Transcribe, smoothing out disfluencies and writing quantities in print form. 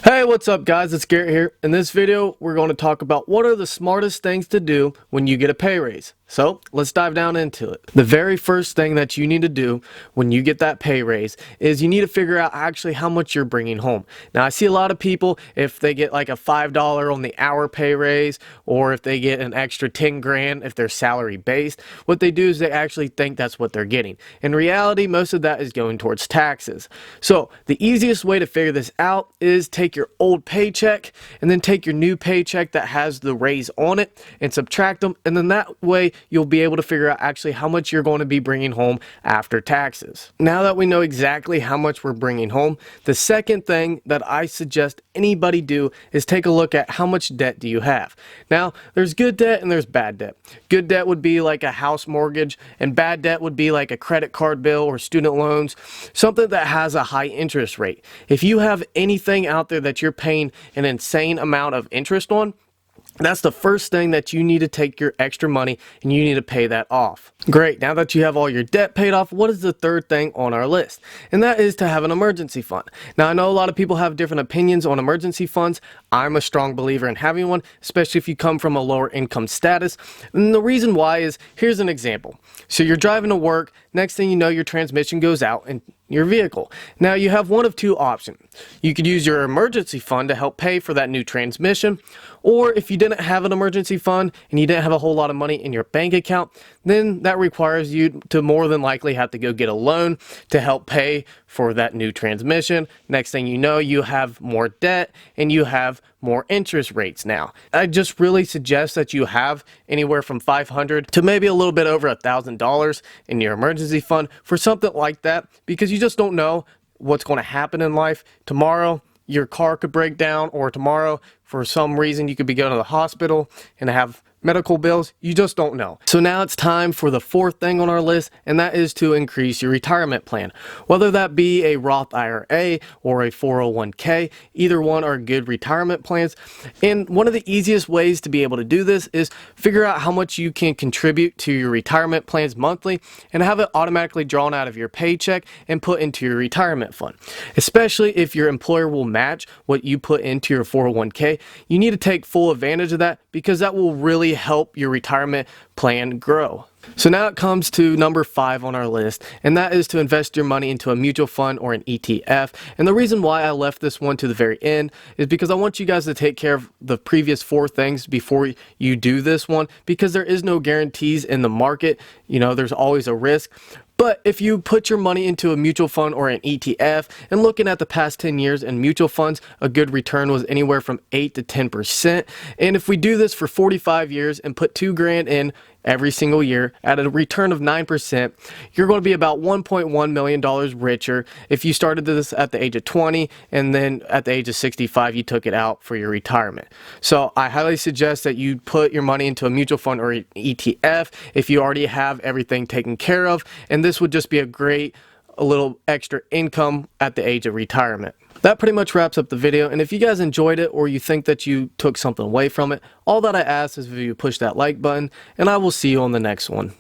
Hey, what's up guys? It's Garrett here. In this video, we're going to talk about what are the smartest things to do when you get a pay raise. So let's dive down into it. The very first thing that you need to do when you get that pay raise is you need to figure out actually how much you're bringing home. Now, I see a lot of people, if they get like a $5 on the hour pay raise, or if they get an extra 10 grand if they're salary based, what they do is they actually think that's what they're getting. In reality, most of that is going towards taxes. So the easiest way to figure this out is take your old paycheck and then take your new paycheck that has the raise on it and subtract them, and then that way you'll be able to figure out actually how much you're going to be bringing home after taxes. Now that we know exactly how much we're bringing home, the second thing that I suggest anybody do is take a look at how much debt do you have. Now, there's good debt and there's bad debt. Good debt would be like a house mortgage, and bad debt would be like a credit card bill or student loans, something that has a high interest rate. If you have anything out there that you're paying an insane amount of interest on, that's the first thing that you need to take your extra money and you need to pay that off. Great, now that you have all your debt paid off, what is the third thing on our list? And that is to have an emergency fund. Now, I know a lot of people have different opinions on emergency funds. I'm a strong believer in having one, especially if you come from a lower income status. And the reason why is, here's an example. So you're driving to work, next thing you know, your transmission goes out in your vehicle. Now you have one of two options. You could use your emergency fund to help pay for that new transmission, or if you didn't have an emergency fund and you didn't have a whole lot of money in your bank account, then that requires you to more than likely have to go get a loan to help pay for that new transmission. Next thing you know, you have more debt and you have more interest rates now. I just really suggest that you have anywhere from $500 to maybe a little bit over $1,000 in your emergency fund for something like that, because you just don't know what's going to happen in life. Tomorrow, your car could break down, or tomorrow, for some reason, you could be going to the hospital and have medical bills. You just don't know. So now it's time for the fourth thing on our list, and that is to increase your retirement plan. Whether that be a Roth IRA or a 401k, either one are good retirement plans. And one of the easiest ways to be able to do this is figure out how much you can contribute to your retirement plans monthly and have it automatically drawn out of your paycheck and put into your retirement fund. Especially if your employer will match what you put into your 401k, you need to take full advantage of that, because that will really help your retirement plan grow. So now it comes to number 5 on our list, and that is to invest your money into a mutual fund or an ETF. And the reason why I left this one to the very end is because I want you guys to take care of the previous 4 things before you do this one, because there is no guarantees in the market. You know, there's always a risk. But if you put your money into a mutual fund or an ETF, and looking at the past 10 years in mutual funds, a good return was anywhere from 8 to 10%. And if we do this for 45 years and put 2 grand in every single year at a return of 9%, you're going to be about $1.1 million richer if you started this at the age of 20 and then at the age of 65 you took it out for your retirement. So I highly suggest that you put your money into a mutual fund or an ETF if you already have everything taken care of, and this would just be a little extra income at the age of retirement. That pretty much wraps up the video, and if you guys enjoyed it or you think that you took something away from it, all that I ask is if you push that like button, and I will see you on the next one.